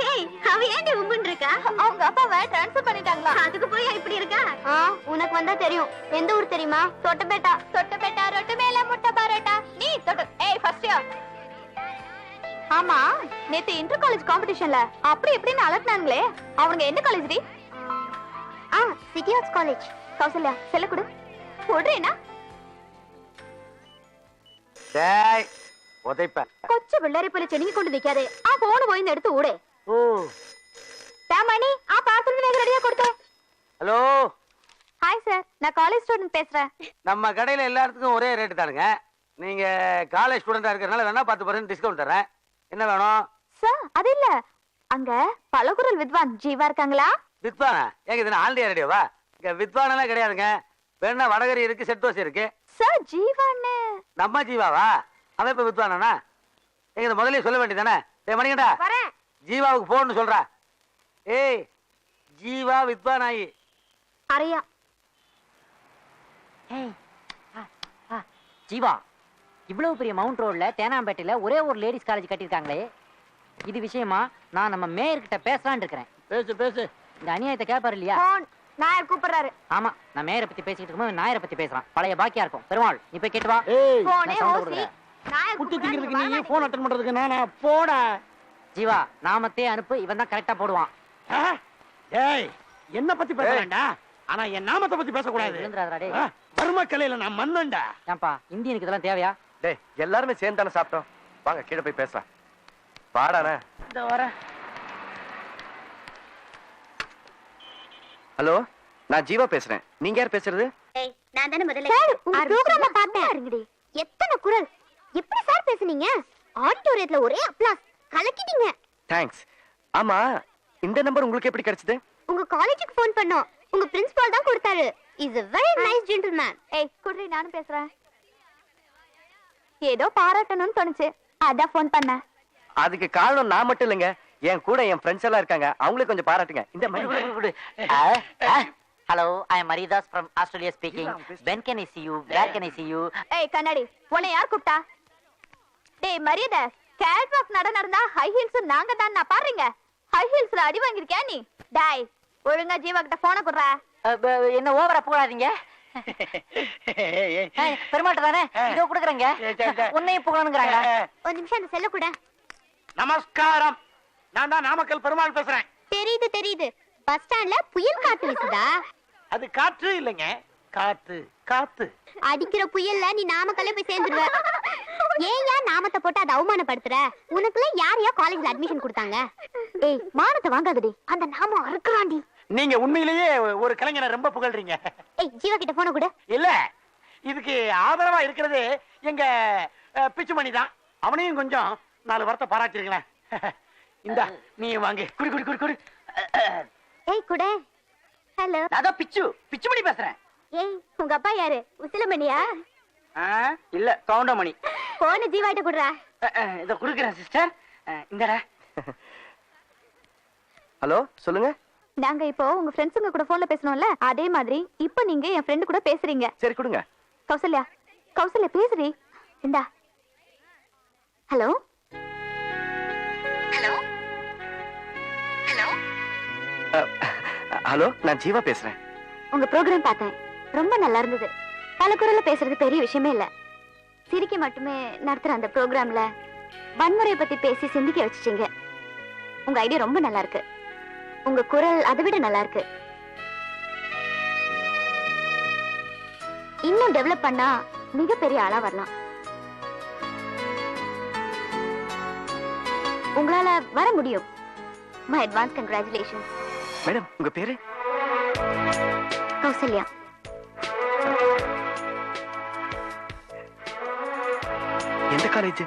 ஏய் அவ ஏன்டி உம்முன்னு இருக்கா? அவங்க அப்பாவை ட்ரான்ஸ்ஃபர் பண்ணிட்டாங்களா? அதுக்கு போய் இப்படி இருக்கா? உனக்கு வந்தா தெரியும். எந்த ஊர் தெரியுமா? தொட்டபேட்டா. தொட்டபேட்டா ரொட்டு மேல முட்டை பரோட்டா. நீ தொட்ட ஏய் ஃபர்ஸ்ட் இயர். ஆமா நேத்து இன்டர் காலேஜ் காம்படிஷன்ல அப்படி இப்படின்னு அலட்னாங்களே, அவங்க எந்த காலேஜ் டி? City arts college. கௌசல்யா செல்ல கொடு. போடுறேனா? டேய் உதைப்ப. கொச்சு பிள்ளரை போல செனிங்கி கொண்டு நிக்காதே. போன் போய் எடுத்து ஓடு. ஓ தாமணி பார்சல் வேக ரெடியா கொடுத்தே. ஹலோ ஹாய் சார், நான் காலேஜ் ஸ்டூடண்ட் பேசுறேன். நம்ம கடையில எல்லாத்துக்கும் ஒரே ரேட் தானுங்க. நீங்க காலேஜ் ஸ்டூடெண்டா இருக்கறனால வேணா 10% டிஸ்கவுண்ட் தரேன். என்ன வேணும் சார்? அது இல்ல, அங்க பலகுரல் வித்வான் ஜீவா இருக்காங்களா? வித்வானா? ஏங்க இது ஆல் இந்தியா ரேடியோவா? இங்க வித்வானெல்லாம் கிடையாதுங்க. வேணா வடகரி இருக்கு, செட் தோசை இருக்கு. சார் ஜீவான்னு நம்ம ஜீவாவா? அவன் இப்ப வித்வானா? எங்க இதை முதல்ல சொல்ல வேண்டியதானே? டேய் மணிகண்டா, வரேன். ஜீவாவுக்கு போன்னு சொல்றா. ஏய் ஜீவா வித்வானாயி அரையா. ஜீவா, இவ்வளவு பெரிய மவுண்ட் ரோட்ல தேனாம்பேட்டையில ஒரே ஒரு லேடிஸ் காலேஜ் கட்டிருக்காங்களே, இது விஷயமா நான் நம்ம மேயர் கிட்ட பேசலான்னு இருக்கிறேன். பேசு பேசு. இந்த அநியாயத்தை கேட்பாரு இல்லையா? நாயர் கூப்பிடுறாரு. ஆமா, நான் மேயரை பத்தி பேசிக்கிட்டு இருக்கும்போது நாயரை பத்தி பேசுறான். பழைய பாக்கியா இருக்கும். பெருமாள் நீ போய் கேட்டு வா. ஏய் போனே நான் sound ஓசி. கொடுக்குறேன். நாயர் குட்டி கூப்பிடுறாரு, திங்கிறதுக்கு நீ வா. போன் அட்டெண்ட் பண்றதுக்கு நானா? போடா. ஜீவா, நாமத்தே அனுப்பு, இவன் தான் கரெக்டா போடுவான். ஏய் என்ன பத்தி பேசலாம்டா, ஆனா என் நாமத்தை பத்தி பேசக்கூடாது. விழுந்துறாதடா டேய். வறும கலையில நான் மன்னன்டா. ஏன்பா இந்தியனுக்கு இதெல்லாம் தேவையா? டேய் எல்லாருமே சேர்ந்து தானே சாப்பிட்டோம். வாங்க கீழே போய் பேசலாம். வாடானே. இந்த வர. ஹலோ, நான் ஜீவா பேசுறேன். நீங்க யார் பேசுறது? ஏய் நான் தான முதல்ல சார் உங்க புரோகிராம பார்த்தேன். இருங்கடி. எத்தனை குரல். எப்படி சார் பேசுனீங்க? ஆடிட்டோரியத்துல ஒரே அப்ளாஸ். கலக்கிட்டீங்க. தேங்க்ஸ். ஆமா, இந்த நம்பர் உங்களுக்கு எப்படி கிடைச்சது? உங்க காலேஜுக்கு ஃபோன் பண்ணோம். உங்க பிரின்சிபால் தான் கொடுத்தாரு. Is a very nice gentleman. ஏய் குட்ரி, நானும் பேசுறேன். ஏதோ பாராட்டணும்னு தோணுச்சு, அதான் ஃபோன் பண்ணேன். அதுக்கு காரணம் நான் மட்டும் இல்லைங்க, என் கூட என் ஃப்ரெண்ட்ஸ் எல்லாம் இருக்காங்க. அவங்களே கொஞ்சம் பாராட்டுங்க. இந்த மாதிரி. Hello, I am Maridas from Australia speaking. when can I see you? where can I see you? ஏய் கண்ணாடி, உன்னை யார் கூப்பிட்டா? டேய் மரியாதை, கேட் வாக் நடந்தா ஹை ஹீல்ஸ் நாங்க தான் நான் பாருங்க. ஹை ஹீல்ஸ்ல அடி வாங்கிருக்கியா நீ? டேய் ஒழுங்கா ஜீவா கிட்ட போன குடுறா. என்ன ஓவரா புகழாதீங்க. பெருமாட்ட தானே இதோ குடுக்குறேங்க. உன்னையும் புகழணுங்கிறாங்க. ஒரு நிமிஷம் அந்த செல்ல கூட. நமஸ்காரம், நான் தான் நாமக்கல் பெருமாள் பேசுறேன். தெரியுது தெரியுது. பஸ் ஸ்டாண்ட்ல புயல் காத்து வீசுதா? அது காற்று இல்லைங்க, காத்து காத்து. அடிக்கிற புயல்ல நீ நாமக்கல்ல போய் சேர்ந்துடுவ. ஏன் நாமத்தை போட்டு அதை அவமானப்படுத்துற? உனக்குள்ள யாரையா காலேஜ்ல அட்மிஷன் கொடுத்தாங்க? ஏய் மானத்தை வாங்காதடி, அந்த நாமம் அறுக்கறான்டி. நீங்க உண்மையிலேயே ஒரு கலைஞரை ரொம்ப புகழ்றீங்க. ஏய் ஜீவா கிட்ட போன கூட. இல்ல, இதுக்கு ஆதரவா இருக்கிறது எங்க பிச்சுமணி தான். அவனையும் கொஞ்சம் 4 வார்த்தை பாராட்டிருங்களேன். இந்த நீ வாங்க, குடி குடி குடி குடி. ஏய் கூட. ஹலோ, அதான் பிச்சுமணி பேசுறேன். ஏய் உங்க அப்பா யாரு? உசிலமணியா? இல்ல, கவுண்டமணி. போன ஜீவாட்ட குடுறா. இத குடுக்குறேன் சிஸ்டர். இந்தடா. ஹலோ சொல்லுங்க. நாங்க இப்போ உங்க ஃப்ரெண்ட்ஸுங்க கூட போன்ல பேசணும்ல, அதே மாதிரி இப்போ நீங்க என் ஃப்ரெண்ட் கூட பேசுறீங்க. சரி கொடுங்க. கௌசல்யா, கௌசல்யா பேசுறீ. இந்தா. Hello hello hello. ஹலோ, நான் ஜீவா பேசுறேன். உங்க ப்ரோக்ராம் பார்த்தேன், ரொம்ப நல்லா இருந்தது. பல குரல்ல பேசுறது பெரிய விஷயமே இல்ல. சிரிக்க மட்டுமே நடத்துற அந்த ப்ரோக்ராம்ல வன்முறையை பத்தி பேசி சிந்திக்க வச்சுட்டீங்க. உங்க ஐடியா ரொம்ப நல்லா இருக்கு. உங்க குரல் அதை விட நல்லா இருக்கு. இன்னும் டெவலப் பண்ணா மிகப்பெரிய ஆளா வரலாம். உங்களால வர முடியும். My advance congratulations. மேடம் உங்க பேரு? கௌசல்யா. எந்த காலேஜ்?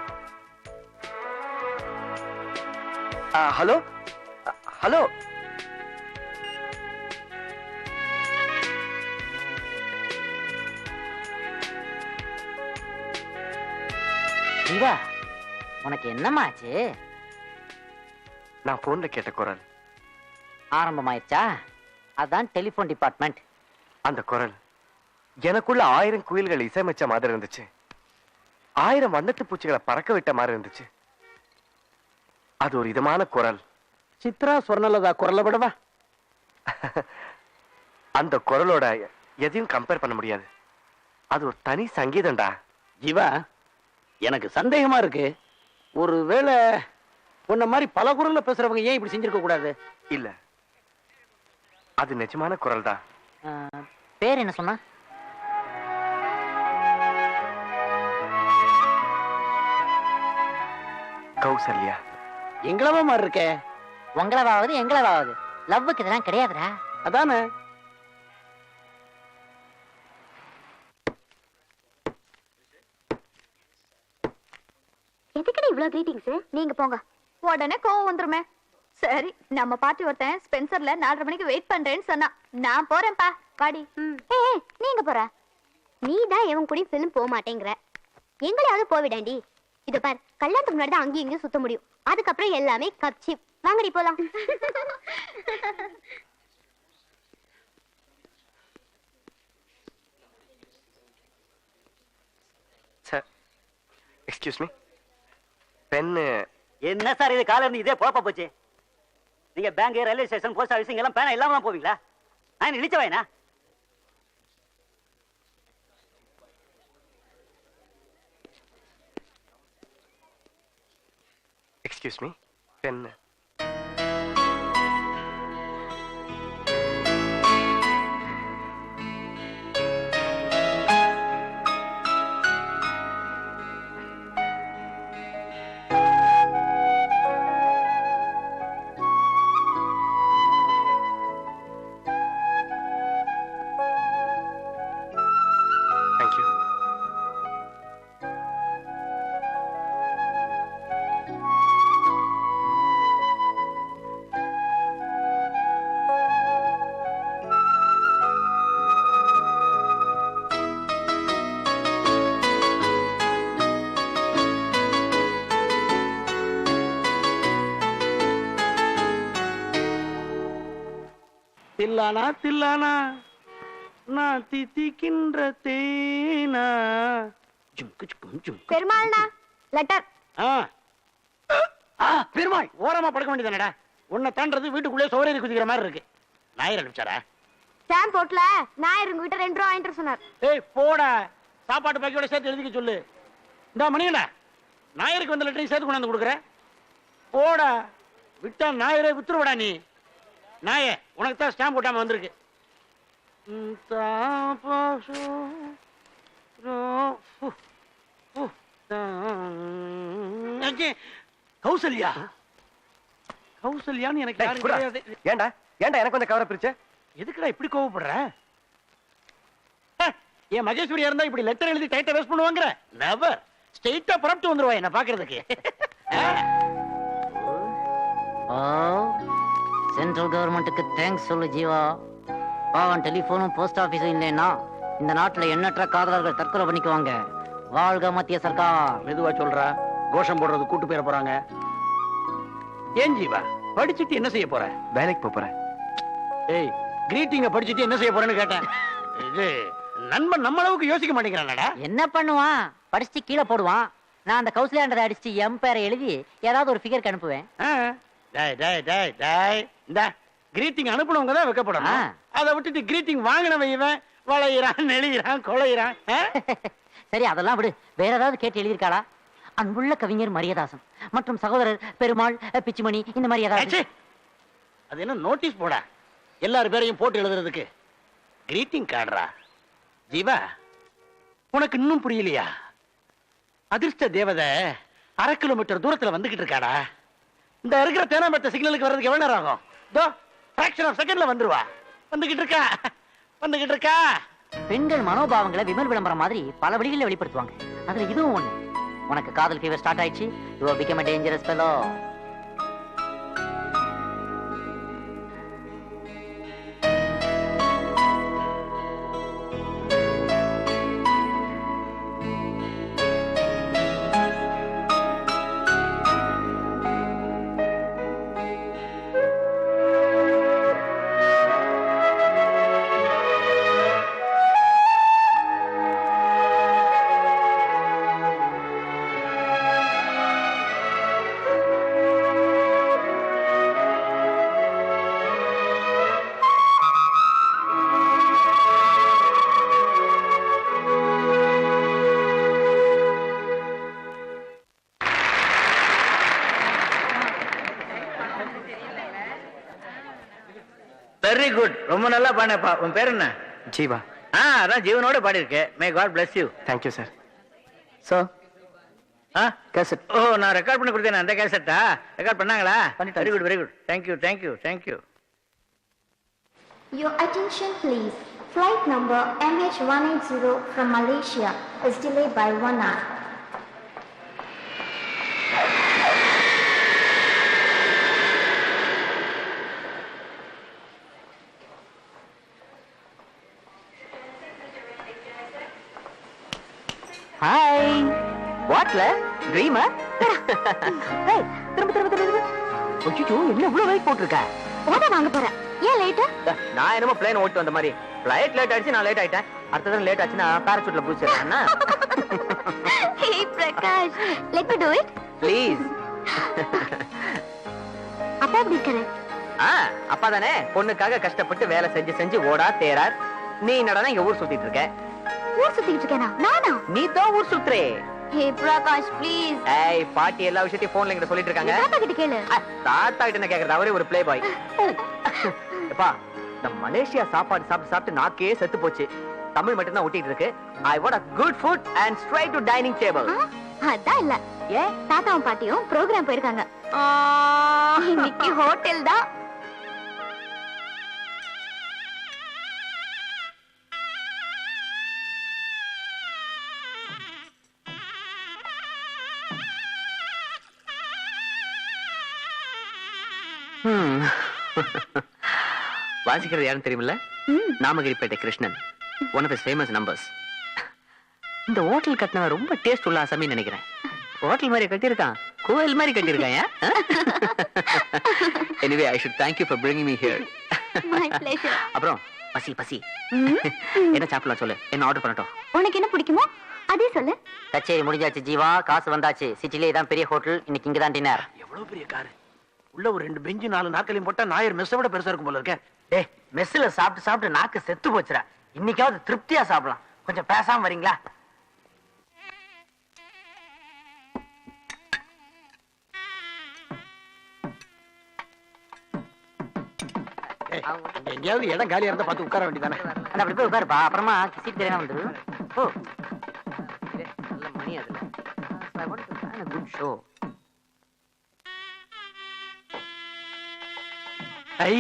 Hello hello. ஜீவா, உனக்கு என்னமாச்சு? நான் போன்ல கேட்ட குரல் ஆரம்பமாயிருச்சா? அதான் டெலிபோன் டிபார்ட்மெண்ட். அந்த குரல் எனக்குள்ள 1000 குயில்கள் இசையமைச்ச மாதிரி இருந்துச்சு. 1000 வண்ணத்து பூச்சிகளை பறக்க விட்ட மாதிரி இருந்துச்சு. அது ஒரு இதமான குரல், சித்ரா சொர்ணலதா குரலை விடவா? அந்த குரலோட எதையும் கம்பேர் பண்ண முடியாது. அது ஒரு தனி சங்கீதம்டா. ஜீவா, எனக்கு சந்தேகமா இருக்கு. ஒருவேளை உன்ன மாதிரி பல குரல்ல பேசுறவங்க ஏன் இப்படி செஞ்சிருக்க கூடாது? இல்ல, அது நிஜமான குரல் தான். பேர் என்ன சொன்னா? கௌசல்யா. எங்களவா மாதிரி இருக்கே. உங்களவாவது எங்களவாவது லவ்வுக்கு இதெல்லாம் கிடையாதுடா. அதானே. எதுக்குடி இவ்ளோ கிரீட்டிங்ஸ்? நீங்க போங்க. உடனே கோவம் வந்துருமே. சரி, நம்ம பார்ட்டி ஒருத்தன் ஸ்பென்சர்ல 4:30 மணிக்கு வெயிட் பண்றேன்னு சொன்னா. நான் போறேன்ப்பா. வாடி. ஏய், நீங்க போற? நீ தான் எவன் கூட ஃபிலிம் போக மாட்டேங்கற. எங்களையாவது போவிடாண்டி. இத பார், கல்யாணத்துக்கு முன்னாடி தான் அங்கேயும் இங்கேயும் சுத்த முடியும். அதுக்கப்புறம் எல்லாமே கப்சி. வாங்கடி போலாம். Sir, excuse me. பென்னு. என்ன சார் இது? காலையில இருந்து இதே பொழப்பா போச்சு. நீங்க bank, railway station, post office எல்லாம் பேனா இல்லாம தான் போவீங்களா? நான் இழிச்ச வேணா? Excuse me. பென்னு. தேங்க்யூ. தில்லானா தில்லானா நான் தித்திக்கின்ற தேனா. பெருமாள்னா லெட்டர். பெருமாள் ஓரமா படுக்க வேண்டியதானடா. உன்னை தாண்டது வீட்டுக்குள்ளே சோரேறி குதிக்கிற மாதிரி இருக்கு. நாயர் அனுப்பிச்சாரா? ஸ்டாம்ப் போட்ல நாயர் உங்ககிட்ட 2 ரூபா வாங்கிட்டு சொன்னார். ஏய் போடா, சாப்பாட்டு பாக்கியோட சேர்த்து எழுதிக்க சொல்லு. இந்த மணியடா, நாயருக்கு வந்த லெட்டரையும் சேர்த்து கொண்டாந்து கொடுக்குற. போடா, விட்டா நாயரே வித்துருவடா நீ. நாயே, உனக்கு தான் ஸ்டாம்ப் போட்டாம வந்திருக்கு. கௌசல்யா, கௌசல்யான்னு எனக்கு யாரும் தெரியாது. ஏண்டா ஏண்டா எனக்கு வந்து கவரை பிரிச்ச? எதுக்குடா இப்படி கோவப்படுற? என் மகேஸ்வரியா இருந்தா இப்படி லெட்டர் எழுதி டைட்ட வேஸ்ட் பண்ணுவாங்கற? நெவர். ஸ்ட்ரைட்டா புறப்பட்டு வந்துருவா என்ன பாக்குறதுக்கு. சென்ட்ரல் கவர்மெண்ட்டுக்கு தேங்க்ஸ் சொல்லு ஜீவா. பாவம், டெலிஃபோனும் போஸ்ட் ஆபீஸும் இல்லைன்னா இந்த நாட்டுல எண்ணற்ற காதலர்கள் தற்கொலை பண்ணிக்குவாங்க. வாழ்க மத்திய சர்க்கார். மெதுவா சொல்றா, கோஷம் போடுறது கூட்டு போயிட போறாங்க. ஏன் ஜீவா, படிச்சுட்டு என்ன செய்ய போற? வேலைக்கு போறேன். ஏய், கிரீட்டிங்க படிச்சுட்டு என்ன செய்ய போறேன்னு கேட்டேன். இது நண்பன் நம்ம அளவுக்கு யோசிக்க மாட்டேங்கிறானடா. என்ன பண்ணுவான்? படிச்சு கீழே போடுவான். நான் அந்த கௌசல்யாண்டதை அடிச்சு எம் பேரை எழுதி ஏதாவது ஒரு ஃபிகருக்கு அனுப்புவேன். டேய் டேய் டேய் டேய், இந்த கிரீட்டிங் அனுப்புனவங்க தான் வைக்கப்படணும். அதை விட்டுட்டு கிரீட்டிங் வாங்கினவன் இவன் வளையிறான், நெளியிறான், கொலையிறான். சரி, அதெல்லாம் விடு. வேற ஏதாவது கேட்டு எழுதியிருக்காளா? அன்புள்ள கவிஞர் மரியதாசன் மற்றும் சகோதரர் பெருமாள், பிச்சுமணி, இந்த மாதிரி ஏதாவது? அது என்ன நோட்டீஸ் போட? எல்லார் பேரையும் போட்டு எழுதுறதுக்கு கிரீட்டிங் கார்டரா? ஜீவா, உனக்கு இன்னும் புரியலையா? அதிர்ஷ்ட தேவதை 1/2 கிலோமீட்டர் தூரத்துல வந்துகிட்டு இருக்காடா. இந்த இருக்கிற தேனாம்பேட்டை சிக்னலுக்கு வர்றதுக்கு எவ்வளவு நேரம் ஆகும்? fraction of secondல வந்துருவா. வந்துகிட்டு இருக்கா. பெண்கள் மனோபாவங்களை விமல் விளம்பரம் மாதிரி பல வழிகளில் வெளிப்படுத்துவாங்க. அதுல இதுவும் ஒண்ணு. உனக்கு காதல் ஃபீவர் ஸ்டார்ட் ஆயிடுச்சு. You have become a dangerous fellow. Very good, ரொம்ப நல்லா பாடினப்பா. உன் பேர் என்ன? ஜீவா. அதான் ஜீவனோட பாடி இருக்கு. May God bless you. Thank you sir. Sir cassette. Oh, நான் ரெக்கார்ட் பண்ணி கொடுத்தேன். அந்த கேசட்டா ரெக்கார்ட் பண்ணாங்களா? பண்ணிட்டாங்க. Very good, very good. Thank you, thank you, thank you. Your attention please. Flight number MH180 from Malaysia is delayed by 1 hour. Hi. வாட்ல ட்ரீமா? ஏய், திரும்ப திரும்ப திரும்ப. ஓச்சிச்சோ, என்ன இவ்வளவு வெயிட் போட்டுருக்க? ஓட வாங்க போறேன். ஏன் லேட்? நான் என்னமோ பிளேன் ஓட்டு வந்த மாதிரி. ஃளைட் லேட் ஆயிடுச்சு, நான் லேட் ஆயிட்டேன். அடுத்த தடவை லேட் ஆச்சுன்னா பாராசூட்ல பூச்சிடுறேன்னா. Hey Prakash, let me do it. Please. அப்பா எப்படி இருக்காரு? அப்பா தானே பொண்ணுக்காக கஷ்டப்பட்டு வேலை செஞ்சு செஞ்சு ஓடா தேரார். நீ என்னடா இங்க ஊர் சுத்திட்டு இருக்க? ஊர் சுத்திட்டு இருக்கேனா? நானா? நீ தான் ஊர் சுத்துறே. Hey Prakash, please. ஏய், பாட்டி எல்லா விஷயத்தையும் போன்ல என்கிட்ட சொல்லிட்டு இருக்காங்க. தாத்தா கிட்ட கேளு. தாத்தா கிட்ட என்ன கேக்குறது? அவரே ஒரு பிளே பாய். எப்பா, இந்த மலேசியா சாப்பாடு சாப்பிட்டு சாப்பிட்டு நாக்கே செத்து போச்சு. தமிழ் மட்டும் தான் ஒட்டிட்டு இருக்கு. I want a good food and straight to dining table. அதான் இல்ல. ஏன்? தாத்தாவும் பாட்டியும் ப்ரோகிராம் போயிருக்காங்க. இன்னைக்கு ஹோட்டல் தான். வாசிக்கிறது யாரும் தெரியுமில்ல? Namagiripettai Krishnan. One of his famous numbers. இந்த ஹோட்டல் கட்டின ரொம்ப டேஸ்ட் உள்ள ஆசாமின்னு நினைக்கிறேன். ஹோட்டல் மாதிரி கட்டியிருக்கான், கோயில் மாதிரி கட்டியிருக்கான். Anyway, I should thank you for bringing me here. My pleasure. அப்புறம் பசி பசி என்ன சாப்பிடலாம் சொல்லு, என்ன ஆர்டர் பண்ணட்டும்? உனக்கு என்ன பிடிக்குமோ அதே சொல்லு. கச்சேரி முடிஞ்சாச்சு ஜீவா, காசு வந்தாச்சு. சிட்டிலே தான் பெரிய ஹோட்டல், இன்னைக்கு இங்க தான் டின்னர். எவ்வளவு பெரிய காரு! உள்ள ஒரு 2 பெஞ்சு 4 நாற்காலியும் போட்டா நாயர் மெஸ்ஸை விட பெருசா இருக்கும் போல இருக்க. டேய், மெஸ்ல சாப்பிட்டு சாப்பிட்டு நாக்கு செத்து போச்சுடா. இன்னைக்காவது திருப்தியா சாப்பிடலாம். கொஞ்சம் பேசாம வரீங்களா? எங்கேயாவது இடம் காலியா இருந்தா பார்த்து உட்கார வேண்டியதானே? அந்த அப்படி போய் உட்காருப்பா, அப்புறமா சீட் தெரியாம வந்துரு. ஓ, நல்ல மணி அதுல. I want to plan a good show. ஐ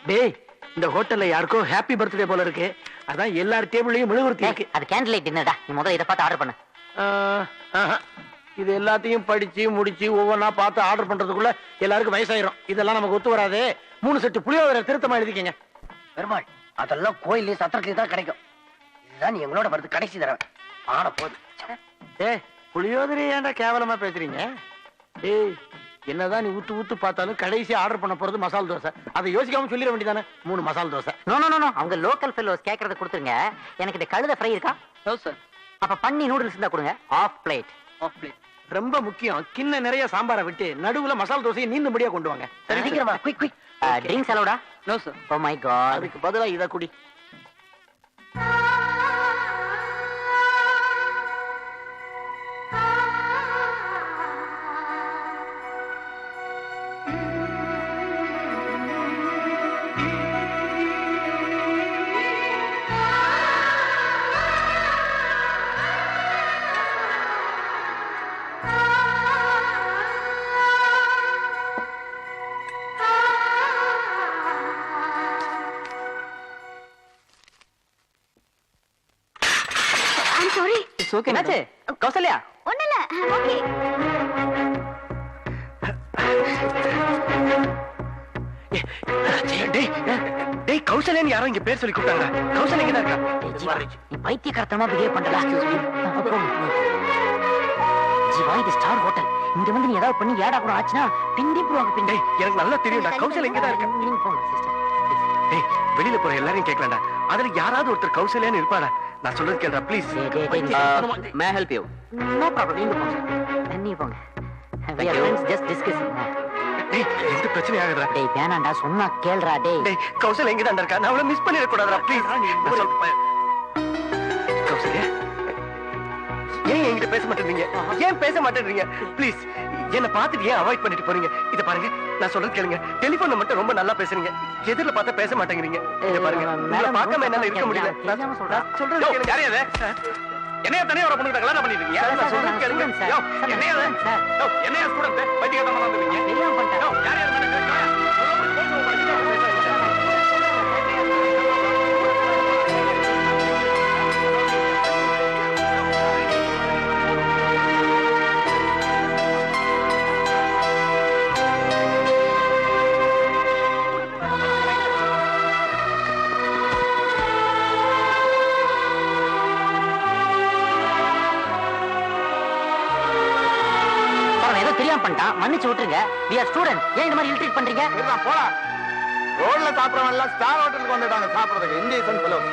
டேய், இந்த ஹோட்டல்ல யாருக்கோ ஹாப்பி பர்த்டே போல இருக்கு. அதான் எல்லார் டேபிளையும் மெழுகுவர்த்தி இருக்கு. அது கேண்டில் லைட் டின்னர்டா. நீ முதல்ல இதை பார்த்து ஆர்டர் பண்ணு. இது எல்லாத்தையும் படிச்சு முடிச்சு ஒவ்வொன்னா பார்த்து ஆர்டர் பண்றதுக்குள்ள எல்லாருக்கும் வயசாயிரும். இதெல்லாம் நமக்கு ஒத்து வராது. 3 செட்டு புளியோதரை திருத்தமா எழுதிக்கங்க. பெருமாள், அதெல்லாம் கோயிலே சத்திரத்திலே தான் கிடைக்கும். இதுதான் நீ எங்களோட வரது கடைசி தடவை. ஆன போது. புளியோதரை ஏன்டா கேவலமா பேசுறீங்க? ஏய், என்னதான் நீ ஊத்து ஊத்து பார்த்தாலும் கடைசி ஆர்டர் பண்ண போறது மசால் தோசை. அதை யோசிக்காம சொல்லிட வேண்டியதானே? 3 masala dosa. No no no, அவங்க லோக்கல் ஃபெல்லோஸ் கேக்குறத கொடுத்துருங்க. எனக்கு இந்த கழுதை ஃப்ரை இருக்கா? No sir. அப்ப பண்ணி நூடுல்ஸ் இருந்தா கொடுங்க. Half plate. ரொம்ப முக்கியம், கிண்ண நிறைய சாம்பாரை விட்டு நடுவுல மசால் தோசையை நீந்தும்படியா கொண்டு வாங்க. சரி, சீக்கிரமா. Quick quick. ட்ரிங்க்ஸ் அலோடா? No sir. Oh my God. அதுக்கு பதிலா இத குடி. என்னாச்சு கௌசல்யா? ஒண்ணுல. ஓகே. டேய், கௌசல்யான்னு யாரோ இங்க பேர் சொல்லி கூப்பிட்டாங்க. கௌசல்யா எங்க இருக்கா? நீ பைத்தியக்காரத்தனமா பிஹேவ் பண்றடா. ஜீவா, இது ஸ்டார் ஹோட்டல். இங்க வந்து நீ ஏதாவது பண்ணி ஏடா கூட ஆச்சுன்னா பிந்தி போவாங்க. பிந்தி எனக்கு நல்லா தெரியும்டா. கௌசல்யா எங்க தான் இருக்கா? நீங்க போங்க சிஸ்டர். டேய், வெளியில போற எல்லாரையும் கேட்கலாம்டா. அதுல யாராவது ஒருத்தர் கௌசல்யான்னு இருப்பாடா. நான் சொல்றது கேளுடா please. May help you? No problem. நீங்க போங்க. நீ போங்க. We are friends, just discussing. டேய், எந்த பிரச்சனை ஆகுதுடா? டேய் வேணாண்டா, சொன்னா கேளுடா. டேய் கௌசல்யா எங்க தான் இருக்கா? நான் அவளை மிஸ் பண்ணிட கூடாதுடா ப்ளீஸ். கௌசல்யா, ஏன் என்கிட்ட பேச மாட்டேன்றீங்க? ஏன் பேச மாட்டேன்றீங்க? ப்ளீஸ், என்ன பார்த்துட்டு ஏன் அவாய்ட் பண்ணிட்டு போறீங்க? இத பாருங்க, நான் சொல்றது கேளுங்க. டெலிபோன்ல மட்டும் ரொம்ப நல்லா பேசுறீங்க, எதிரில பார்த்தா பேச மாட்டேங்கிறீங்க. இத பாருங்க, உங்களை பார்க்காம என்னால இருக்க முடியல. நான் சொல்றது கேளுங்க. யாரே அது? என்னைய தனியா ஒரு பொண்ணுகிட்ட கல்யாணம் பண்ணிருக்கீங்க? நான் சொல்றது கேளுங்க. என்னைய என்னைய ஸ்டூடண்ட் பைத்தியக்காரமா வந்துருக்கீங்க. யாரே அது? பண்ணிட்டான், மன்னிச்சு விட்டுருங்க. we are students. ஏன் இந்த மாதிரி இல்ட்ரீட் பண்றீங்க? போடா. ரோட்ல சாப்பிடறவங்க எல்லாம் ஸ்டார் ஹோட்டலுக்கு வந்துட்டாங்க சாப்பிடுறதுக்கு. Indian fellows